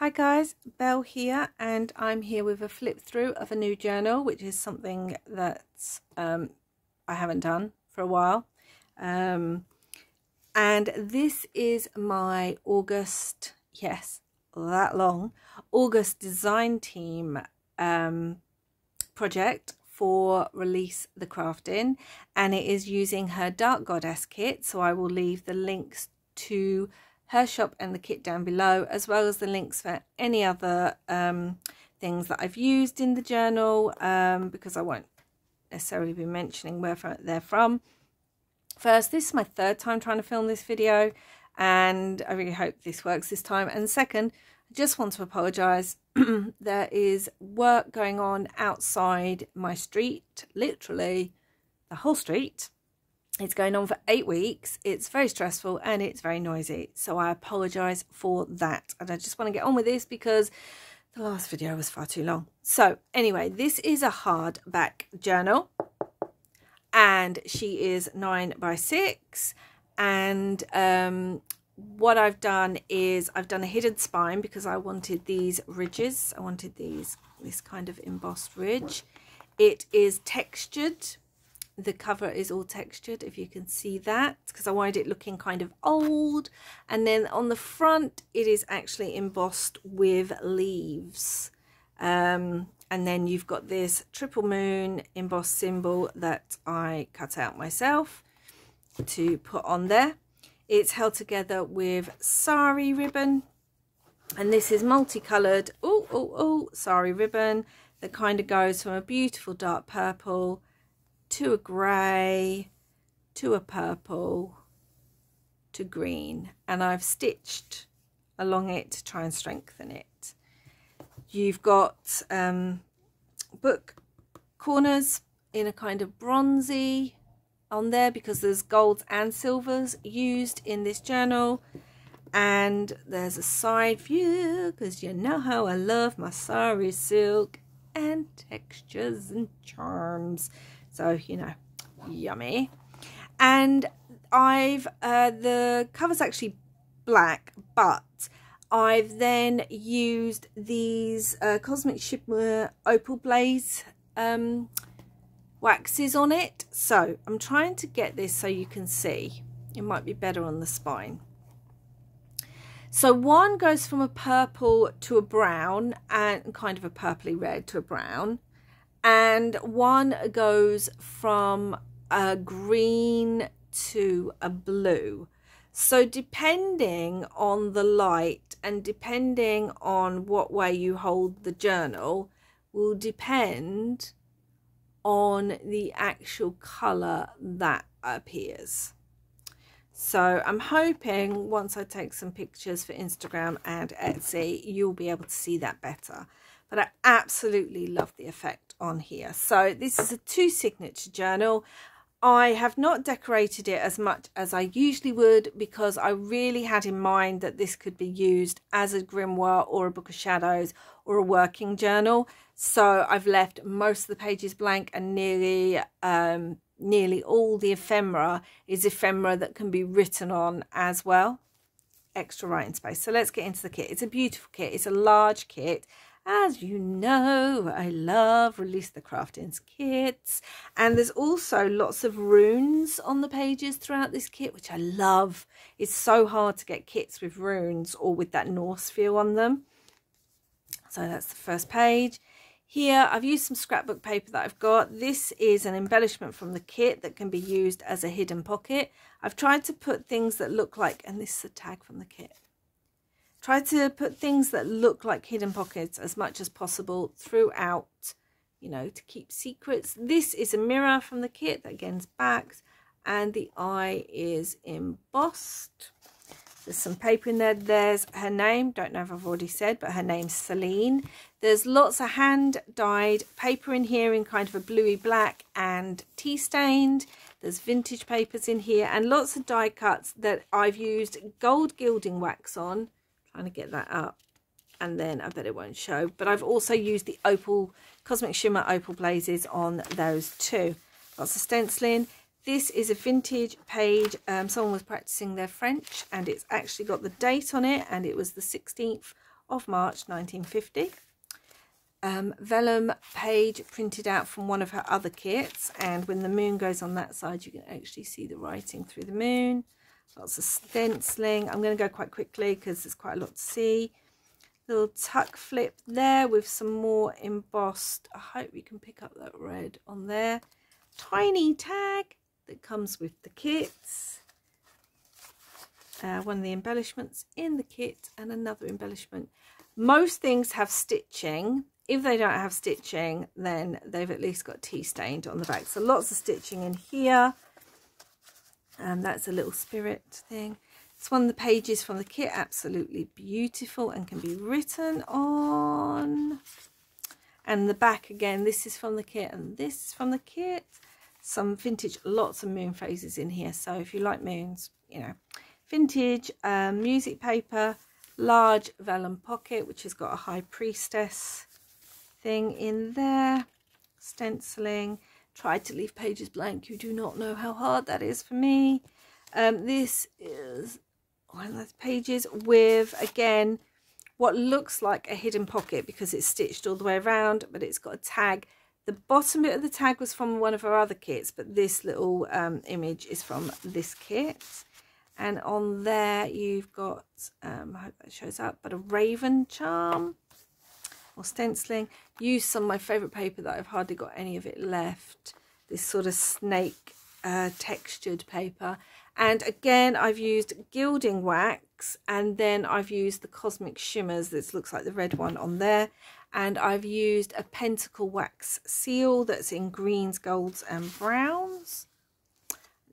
Hi guys, Belle here, and I'm here with a flip through of a new journal, which is something that I haven't done for a while. And this is my August, yes, that long, August design team project for Release the Craftin, and it is using her Dark Goddess kit, so I will leave the links to her shop and the kit down below, as well as the links for any other things that I've used in the journal, because I won't necessarily be mentioning where they're from. First, this is my third time trying to film this video, and I really hope this works this time. And second, I just want to apologise. There is work going on outside my street, literally the whole street. It's going on for 8 weeks. It's very stressful and it's very noisy. So I apologise for that. And I just want to get on with this because the last video was far too long. So anyway, this is a hardback journal. And she is 9 by 6. And what I've done is I've done a hidden spine because I wanted these ridges. I wanted this kind of embossed ridge. It is textured. The cover is all textured, if you can see that, because I wanted it looking kind of old. And then on the front, it is actually embossed with leaves. And then you've got this triple moon embossed symbol that I cut out myself to put on there. It's held together with sari ribbon. And this is multicolored, sari ribbon that kind of goes from a beautiful dark purple to a grey, to a purple, to green, and I've stitched along it to try and strengthen it. You've got book corners in a kind of bronzy on there because there's golds and silvers used in this journal, and there's a side view because you know how I love my sari silk and textures and charms. So, you know, yummy. And I've, the cover's actually black, but I've then used these Cosmic Shimmer Opal Blaze waxes on it. So I'm trying to get this so you can see. It might be better on the spine. So one goes from a purple to a brown and kind of a purpley red to a brown. And one goes from a green to a blue. So depending on the light and depending on what way you hold the journal will depend on the actual colour that appears. So I'm hoping once I take some pictures for Instagram and Etsy, you'll be able to see that better. But I absolutely love the effect on here. So this is a 2 signature journal. I have not decorated it as much as I usually would because I really had in mind that this could be used as a grimoire or a book of shadows or a working journal. So I've left most of the pages blank, and nearly all the ephemera is ephemera that can be written on as well. Extra writing space. So let's get into the kit. It's a beautiful kit. It's a large kit. As you know, I love Release the Craftin's kits, and there's also lots of runes on the pages throughout this kit, which I love. It's so hard to get kits with runes or with that Norse feel on them. So that's the first page. Here I've used some scrapbook paper that I've got. This is an embellishment from the kit that can be used as a hidden pocket. I've tried to put things that look like, and this is a tag from the kit. Try to put things that look like hidden pockets as much as possible throughout, you know, to keep secrets. This is a mirror from the kit that again is backed, and the eye is embossed. There's some paper in there. There's her name. Don't know if I've already said, but her name's Celine. There's lots of hand-dyed paper in here in kind of a bluey black and tea-stained. There's vintage papers in here and lots of die cuts that I've used gold gilding wax on. Trying to get that up, and then I bet it won't show, but I've also used the opal Cosmic Shimmer Opal Blazes on those too. Lots of stenciling. This is a vintage page. Someone was practicing their French, and it's actually got the date on it, and it was the 16th of March 1950. Vellum page printed out from one of her other kits, and when the moon goes on that side you can actually see the writing through the moon. Lots of stenciling. I'm going to go quite quickly because there's quite a lot to see. Little tuck flip there with some more embossed, I hope you can pick up that red on there, tiny tag that comes with the kits. One of the embellishments in the kit, and another embellishment. Most things have stitching. If they don't have stitching, then they've at least got tea stained on the back. So lots of stitching in here. And that's a little spirit thing. It's one of the pages from the kit, absolutely beautiful and can be written on. And the back again, this is from the kit and this is from the kit. Some vintage, lots of moon phases in here. So if you like moons, you know, vintage music paper, large vellum pocket, which has got a high priestess thing in there, stenciling. Tried to leave pages blank. You do not know how hard that is for me. This is one of those pages with, again, what looks like a hidden pocket because it's stitched all the way around, but it's got a tag. The bottom bit of the tag was from one of our other kits, but this little image is from this kit. And on there you've got, I hope that shows up, but a raven charm or stenciling. Used some of my favourite paper that I've hardly got any of it left. This sort of snake textured paper. And again, I've used gilding wax, and then I've used the cosmic shimmers. This looks like the red one on there. And I've used a pentacle wax seal that's in greens, golds and browns.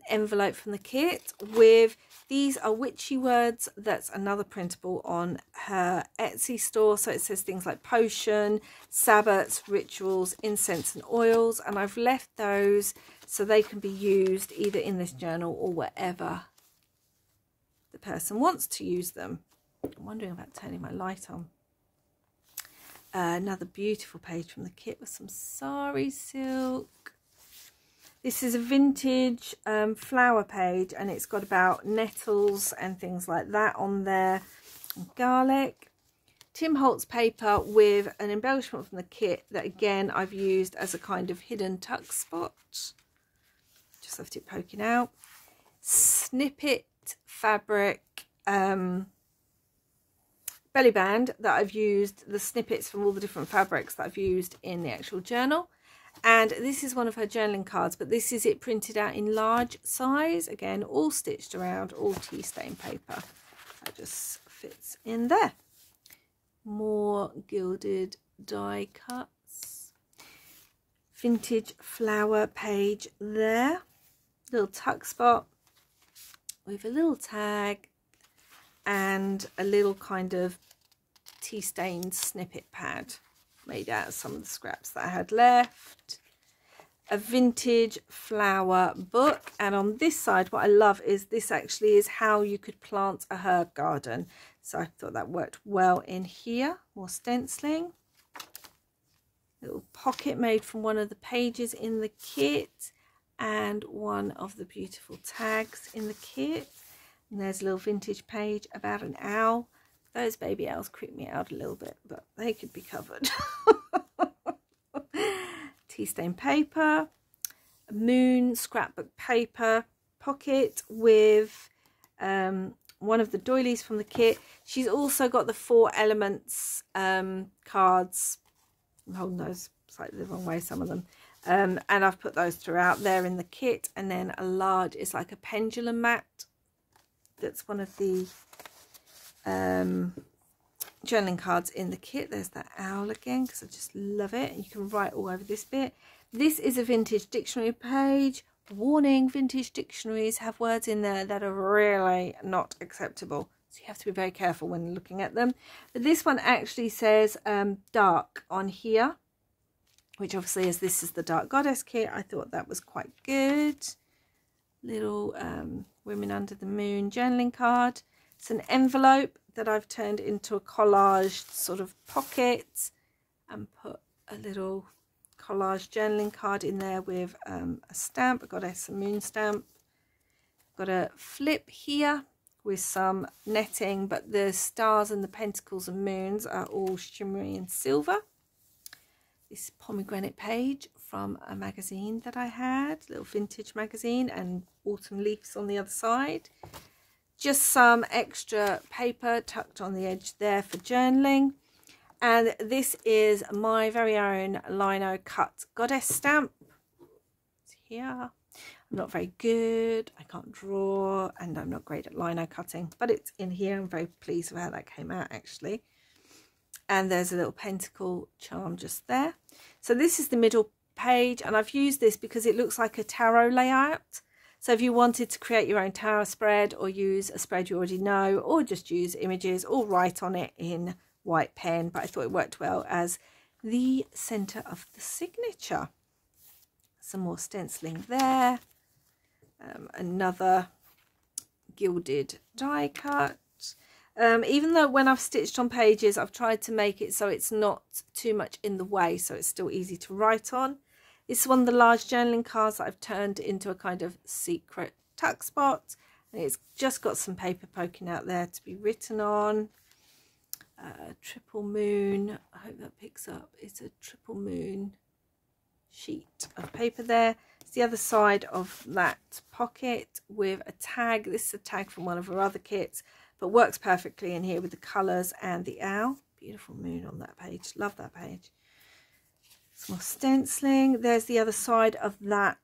Envelope from the kit with, these are witchy words. That's another printable on her Etsy store. So it says things like potion, sabbats, rituals, incense and oils. And I've left those so they can be used either in this journal or wherever the person wants to use them. I'm wondering about turning my light on. Another beautiful page from the kit with some sari silk. This is a vintage flower page, and it's got about nettles and things like that on there. And garlic. Tim Holtz paper with an embellishment from the kit that again I've used as a kind of hidden tuck spot. Just left it poking out. Snippet fabric belly band that I've used, the snippets from all the different fabrics that I've used in the actual journal. And this is one of her journaling cards, but this is it printed out in large size. Again, all stitched around, all tea stain paper. That just fits in there. More gilded die cuts. Vintage flower page there. Little tuck spot with a little tag and a little kind of tea stained snippet pad made out of some of the scraps that I had left. A vintage flower book, and on this side what I love is this actually is how you could plant a herb garden, so I thought that worked well in here. More stenciling, little pocket made from one of the pages in the kit, and one of the beautiful tags in the kit. And there's a little vintage page about an owl. Those baby owls creep me out a little bit, but they could be covered. Tea stain paper, a moon scrapbook paper pocket with one of the doilies from the kit. She's also got the 4 elements cards. I'm holding those slightly the wrong way, some of them. And I've put those throughout there in the kit. And then a large, it's like a pendulum mat. That's one of the journaling cards in the kit. There's that owl again because I just love it, and you can write all over this bit. This is a vintage dictionary page. Warning, vintage dictionaries have words in there that are really not acceptable, so you have to be very careful when looking at them. But this one actually says dark on here, which obviously, as this is the Dark Goddess kit, I thought that was quite good. Little Women Under the Moon journaling card. It's an envelope that I've turned into a collaged sort of pocket and put a little collage journaling card in there with a stamp, a Goddess and Moon stamp. Got a flip here with some netting, but the stars and the pentacles and moons are all shimmery and silver. This pomegranate page from a magazine that I had, little vintage magazine, and autumn leaves on the other side. Just some extra paper tucked on the edge there for journaling. And this is my very own lino cut goddess stamp. It's here. I'm not very good, I can't draw, and I'm not great at lino cutting, but it's in here. I'm very pleased with how that came out actually. And there's a little pentacle charm just there. So this is the middle page, and I've used this because it looks like a tarot layout. So if you wanted to create your own tarot spread, or use a spread you already know, or just use images, or write on it in white pen, but I thought it worked well as the center of the signature. Some more stenciling there. Another gilded die cut. Even though when I've stitched on pages, I've tried to make it so it's not too much in the way, so it's still easy to write on. This is one of the large journaling cards that I've turned into a kind of secret tuck spot, and it's just got some paper poking out there to be written on. Triple moon, I hope that picks up. It's a triple moon sheet of paper there. It's the other side of that pocket with a tag. This is a tag from one of her other kits, but works perfectly in here with the colours and the owl. Beautiful moon on that page, love that page. Some more stenciling. There's the other side of that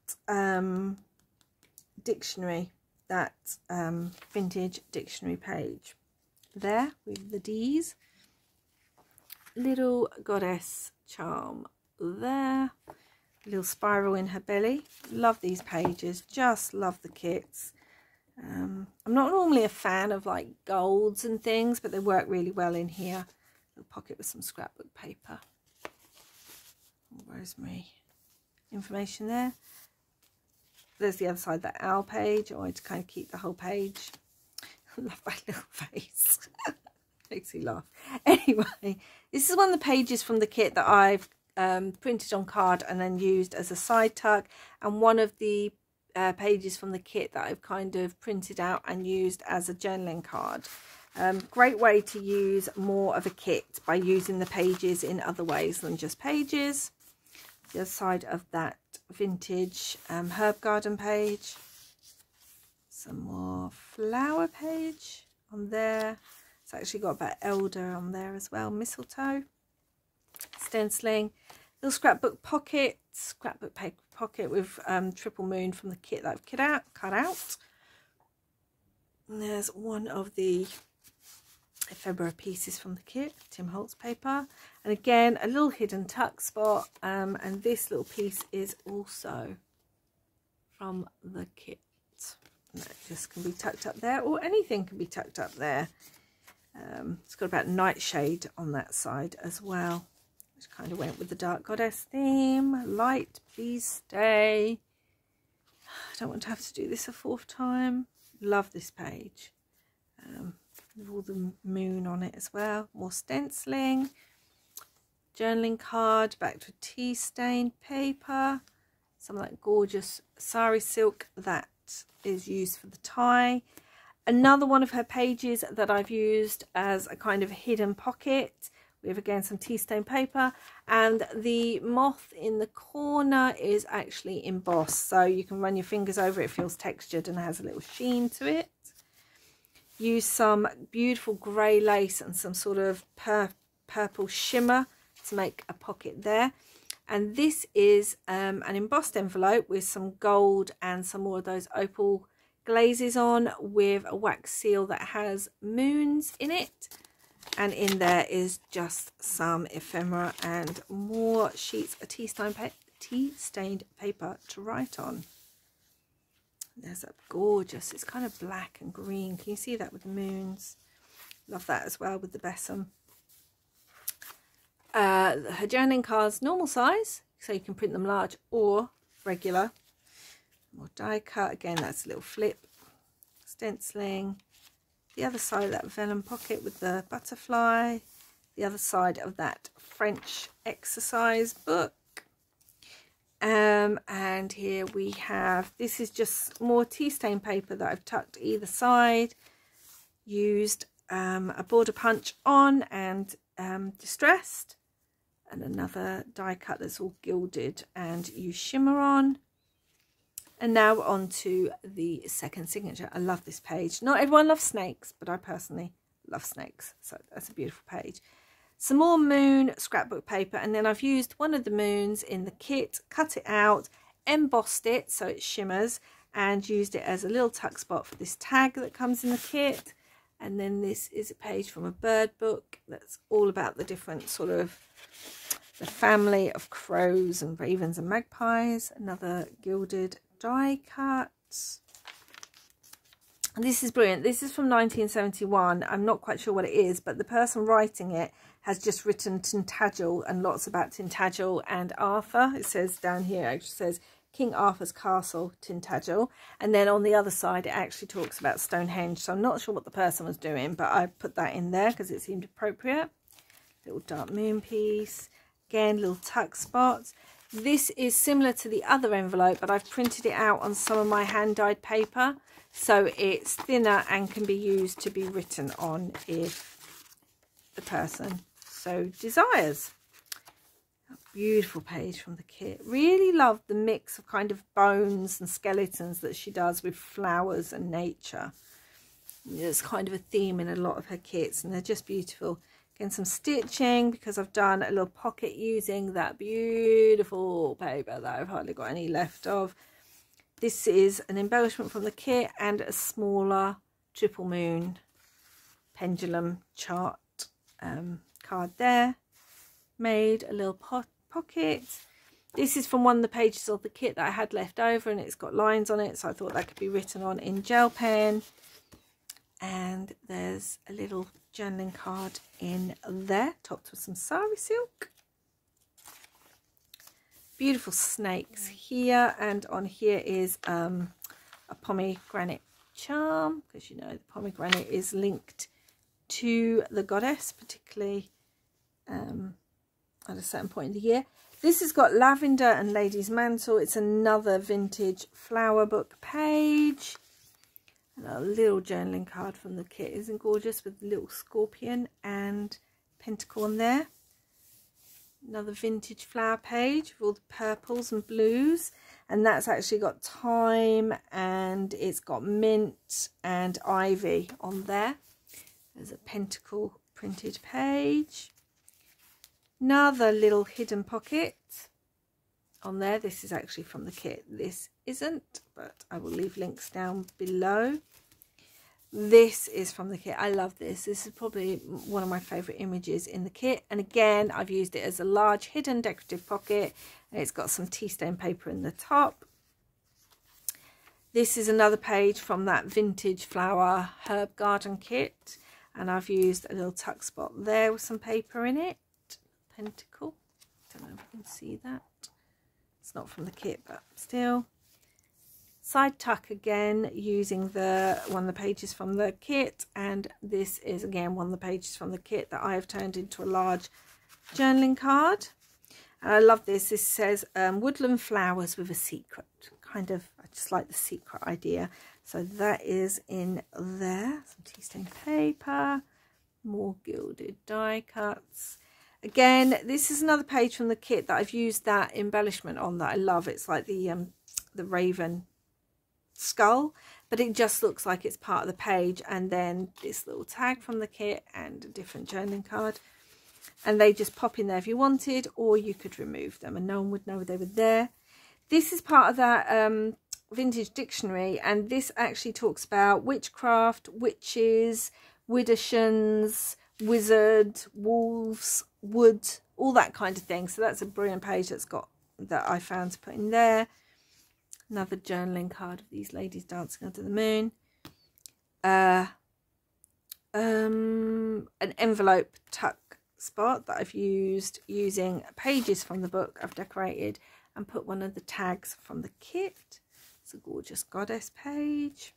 dictionary, that vintage dictionary page there with the D's. Little goddess charm there. Little spiral in her belly. Love these pages, just love the kits. I'm not normally a fan of like golds and things, but they work really well in here. Little pocket with some scrapbook paper. Rosemary information there. There's the other side, that owl page. I wanted to kind of keep the whole page. I love my little face. Makes me laugh. Anyway, this is one of the pages from the kit that I've printed on card and then used as a side tuck, and one of the pages from the kit that I've kind of printed out and used as a journaling card. Great way to use more of a kit by using the pages in other ways than just pages. The other side of that vintage herb garden page. Some more flower page on there. It's actually got about elder on there as well. Mistletoe. Stenciling. Little scrapbook pocket. Scrapbook paper pocket with triple moon from the kit that I've cut out. And there's one of the ephemera pieces from the kit, Tim Holtz paper, and again a little hidden tuck spot, and this little piece is also from the kit. And that just can be tucked up there, or anything can be tucked up there. It's got about nightshade on that side as well, which kind of went with the dark goddess theme. Light, please stay. I don't want to have to do this a fourth time. Love this page. With all the moon on it as well. More stenciling. Journaling card, back to tea stained paper. Some of that gorgeous sari silk that is used for the tie. Another one of her pages that I've used as a kind of hidden pocket with again some tea stained paper, and the moth in the corner is actually embossed, so you can run your fingers over it. It feels textured and has a little sheen to it. Use some beautiful grey lace and some sort of purple shimmer to make a pocket there. And this is an embossed envelope with some gold and some more of those opal glazes on, with a wax seal that has moons in it. And in there is just some ephemera and more sheets of tea-stained paper to write on. There's that gorgeous, it's kind of black and green. Can you see that with the moons? Love that as well with the besom. Her journaling cards, normal size, so you can print them large or regular. More die cut, again that's a little flip. Stenciling. The other side of that vellum pocket with the butterfly. The other side of that French exercise book. And here we have, this is just more tea stain paper that I've tucked either side. used a border punch on and distressed, and another die cut that's all gilded and used shimmer on. And now on to the second signature. I love this page. Not everyone loves snakes, but I personally love snakes, so that's a beautiful page. Some more moon scrapbook paper, and then I've used one of the moons in the kit, cut it out, embossed it so it shimmers, and used it as a little tuck spot for this tag that comes in the kit. And then this is a page from a bird book that's all about the different sort of the family of crows and ravens and magpies. Another gilded die cut. And this is brilliant. This is from 1971. I'm not quite sure what it is, but the person writing it has just written Tintagel and lots about Tintagel and Arthur. It says down here, it actually says King Arthur's Castle, Tintagel. And then on the other side, it actually talks about Stonehenge. So I'm not sure what the person was doing, but I put that in there because it seemed appropriate. Little dark moon piece. Again, little tuck spots. This is similar to the other envelope, but I've printed it out on some of my hand-dyed paper. So it's thinner and can be used to be written on if the person so desires. A beautiful page from the kit. Really love the mix of kind of bones and skeletons that she does with flowers and nature. There's kind of a theme in a lot of her kits, and they're just beautiful. Again, some stitching because I've done a little pocket using that beautiful paper that I've hardly got any left of. This is an embellishment from the kit and a smaller triple moon pendulum chart card there. Made a little pocket. This is from one of the pages of the kit that I had left over, and it's got lines on it, so I thought that could be written on in gel pen. And there's a little journaling card in there, topped with some sari silk. Beautiful snakes here, and on here is a pomegranate charm, because you know the pomegranate is linked to the goddess, particularly at a certain point in the year. This has got lavender and lady's mantle. It's another vintage flower book page. And a little journaling card from the kit. Isn't gorgeous, with a little scorpion and pentacle on there. Another vintage flower page with all the purples and blues, and that's actually got thyme and it's got mint and ivy on there. There's a pentacle printed page. Another little hidden pocket on there. This is actually from the kit. This isn't, but I will leave links down below. This is from the kit. I love this. This is probably one of my favourite images in the kit. And again, I've used it as a large hidden decorative pocket. And it's got some tea stain paper in the top. This is another page from that vintage flower herb garden kit. And I've used a little tuck spot there with some paper in it. Pentacle. Don't know if you can see that. It's not from the kit, but still. Side tuck again, using one of the pages from the kit, and this is again one of the pages from the kit that I have turned into a large journaling card. And I love this. This says woodland flowers with a secret. Kind of, I just like the secret idea. So that is in there. Some tea stained paper, more gilded die cuts. Again, this is another page from the kit that I've used that embellishment on that I love. It's like the raven skull, but it just looks like it's part of the page, and then this little tag from the kit and a different journaling card, and they just pop in there if you wanted, or you could remove them and no one would know they were there. This is part of that vintage dictionary, and this actually talks about witchcraft, witches, widdershins, wizard, wolves, wood, all that kind of thing. So that's a brilliant page that I found to put in there. Another journaling card of these ladies dancing under the moon. An envelope tuck spot that I've used using pages from the book I've decorated and put one of the tags from the kit. It's a gorgeous goddess page.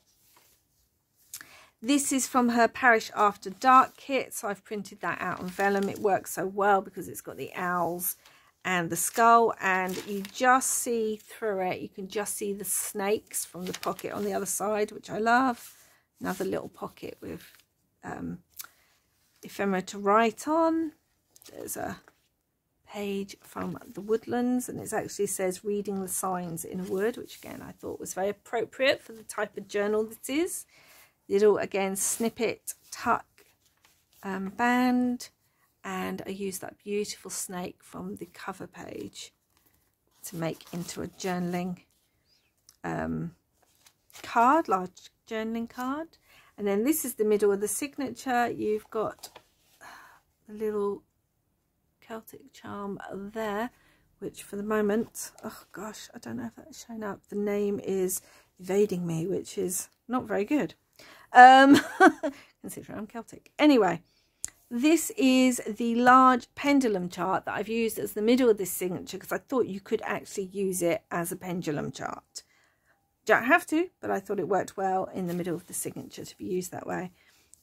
This is from her Parish After Dark kit, so I've printed that out on vellum. It works so well because it's got the owls and the skull, and you just see through it. You can just see the snakes from the pocket on the other side, which I love. Another little pocket with ephemera to write on. There's a page from the woodlands, and it actually says reading the signs in a wood, which again I thought was very appropriate for the type of journal this is. Little, again, snippet tuck band, and I used that beautiful snake from the cover page to make into a journaling card, large journaling card. And then this is the middle of the signature. You've got the little Celtic charm there, which for the moment, oh gosh, I don't know if that's shown up. The name is evading me, which is not very good, considering I'm Celtic. Anyway, this is the large pendulum chart that I've used as the middle of this signature because I thought you could actually use it as a pendulum chart. Don't have to, but I thought it worked well in the middle of the signature to be used that way.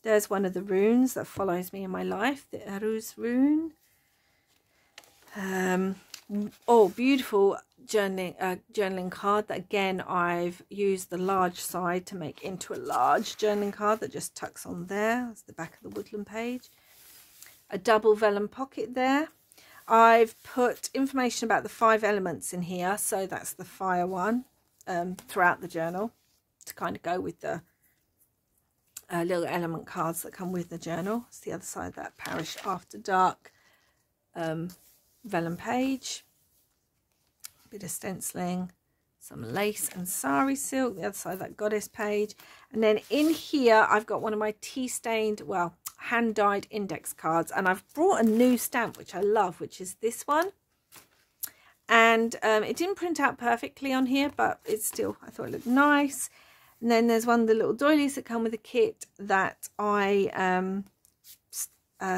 There's one of the runes that follows me in my life, the Eruz rune. Oh, beautiful journaling card that again I've used the large side to make into a large journaling card that just tucks on there. That's the back of the woodland page. A double vellum pocket there. I've put information about the 5 elements in here, so that's the fire one throughout the journal to kind of go with the little element cards that come with the journal. It's the other side of that Parish After Dark vellum page. A bit of stenciling, some lace and sari silk, the other side of that goddess page. And then in here I've got one of my tea stained, well, hand dyed index cards, and I've brought a new stamp which I love, which is this one. And it didn't print out perfectly on here, but it's still, I thought it looked nice. And then there's one of the little doilies that come with the kit that I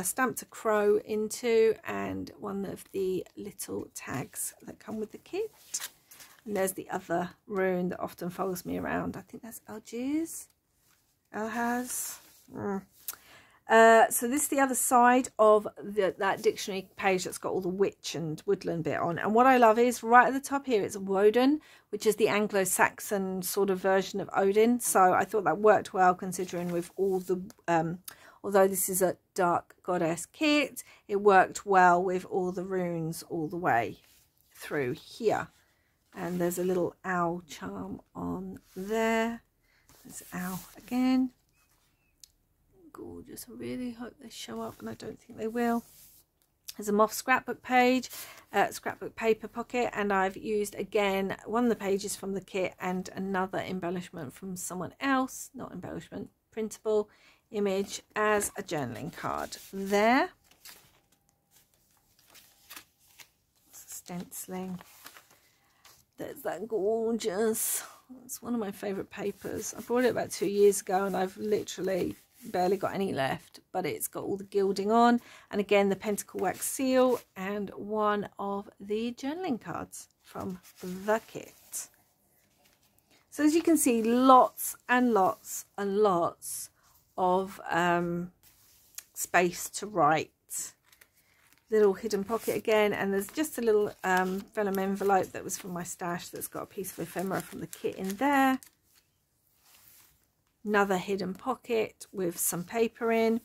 stamped a crow into, and one of the little tags that come with the kit. And there's the other rune that often follows me around. I think that's Algiers. Elhaz. So this is the other side of that dictionary page that's got all the witch and woodland bit on. And what I love is right at the top here, it's Woden, which is the Anglo-Saxon sort of version of Odin. So I thought that worked well considering with all the, although this is a dark goddess kit, it worked well with all the runes all the way through here. And there's a little owl charm on there. There's owl again. Gorgeous. I really hope they show up, and I don't think they will. There's a moth scrapbook page, scrapbook paper pocket, and I've used again one of the pages from the kit and another embellishment from someone else, not embellishment, printable image as a journaling card there. Stenciling. There's that gorgeous, it's one of my favorite papers. I bought it about 2 years ago and I've literally barely got any left, but it's got all the gilding on, and again the pentacle wax seal and one of the journaling cards from the kit. So as you can see, lots and lots and lots of space to write. Little hidden pocket again, and there's just a little vellum envelope that was from my stash that's got a piece of ephemera from the kit in there. Another hidden pocket with some paper in.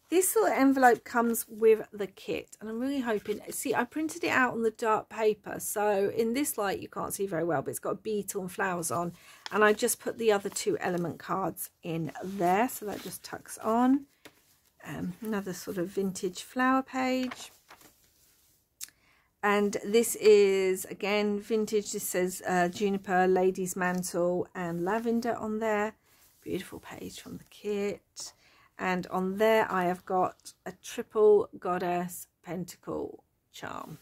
This little envelope comes with the kit, and I'm really hoping, see, I printed it out on the dark paper, so in this light you can't see very well, but it's got a beetle and flowers on, and I just put the other 2 element cards in there, so that just tucks on. Another sort of vintage flower page. And this is again vintage. This says juniper, lady's mantle and lavender on there. Beautiful page from the kit. And on there I have got a triple goddess pentacle charm.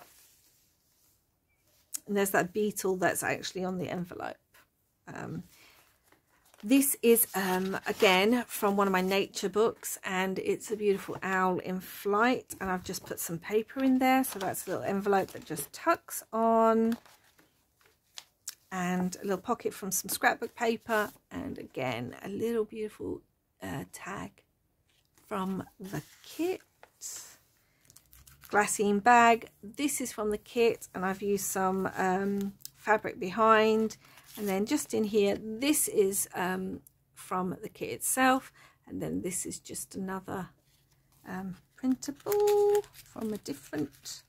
And there's that beetle that's actually on the envelope. This is again from one of my nature books, and it's a beautiful owl in flight, and I've just put some paper in there, so that's a little envelope that just tucks on, and a little pocket from some scrapbook paper, and again a little beautiful tag from the kit. Glassine bag. This is from the kit, and I've used some fabric behind. And then just in here, this is from the kit itself, And then this is just another printable from a different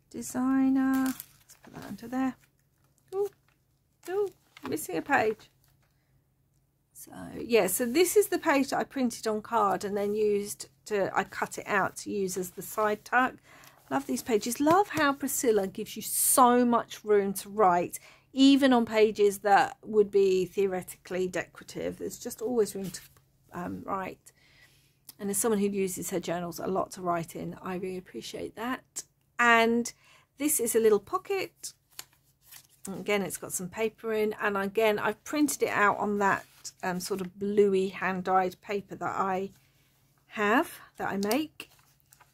designer. Let's put that under there. Oh, missing a page. So yeah, so this is the page that I printed on card and then I cut it out to use as the side tuck. Love these pages. Love how Priscilla gives you so much room to write, even on pages that would be theoretically decorative. There's just always room to write. And as someone who uses her journals a lot to write in, I really appreciate that. And this is a little pocket. And again, it's got some paper in, and again I've printed it out on that sort of bluey hand-dyed paper that I make.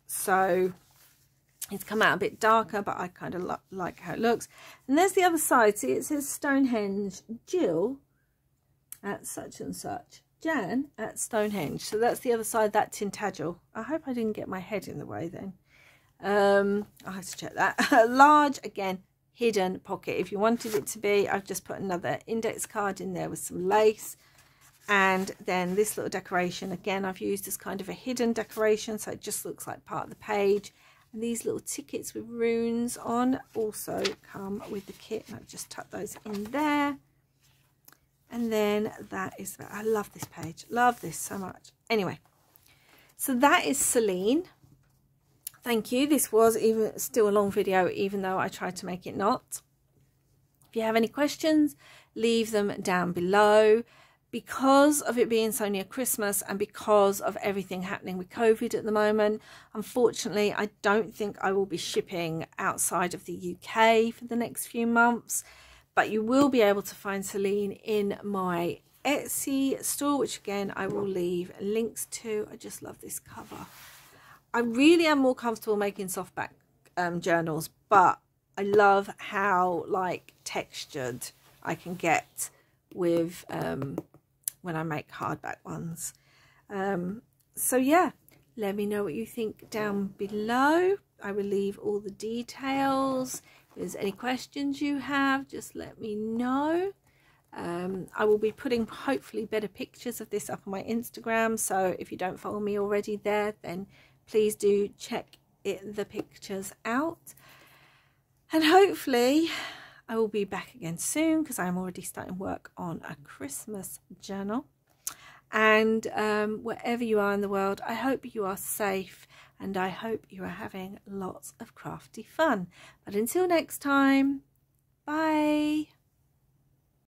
So it's come out a bit darker, but I kind of like how it looks. And there's the other side. See, it says Stonehenge, Jill at such and such, Jan at Stonehenge. So that's the other side, that Tintagel. I hope I didn't get my head in the way then. I'll have to check that. Large, again, hidden pocket. If you wanted it to be, I've just put another index card in there with some lace. And then this little decoration, again, I've used as kind of a hidden decoration, so it just looks like part of the page. And these little tickets with runes on also come with the kit, and I've just tucked those in there. And then that is, I love this page, love this so much. Anyway, so that is Celine. Thank you. This was still a long video, even though I tried to make it not. If you have any questions, leave them down below. Because of it being so near Christmas and because of everything happening with COVID at the moment, unfortunately, I don't think I will be shipping outside of the UK for the next few months. But you will be able to find Celine in my Etsy store, which again, I will leave links to. I just love this cover. I really am more comfortable making softback journals, but I love how like textured I can get with when I make hardback ones. So yeah, let me know what you think down below. I will leave all the details. If there's any questions you have, just let me know. I will be putting hopefully better pictures of this up on my Instagram, so if you don't follow me already there, then please do check the pictures out. And hopefully I will be back again soon, because I'm already starting work on a Christmas journal. And wherever you are in the world, I hope you are safe and I hope you are having lots of crafty fun. But until next time, bye.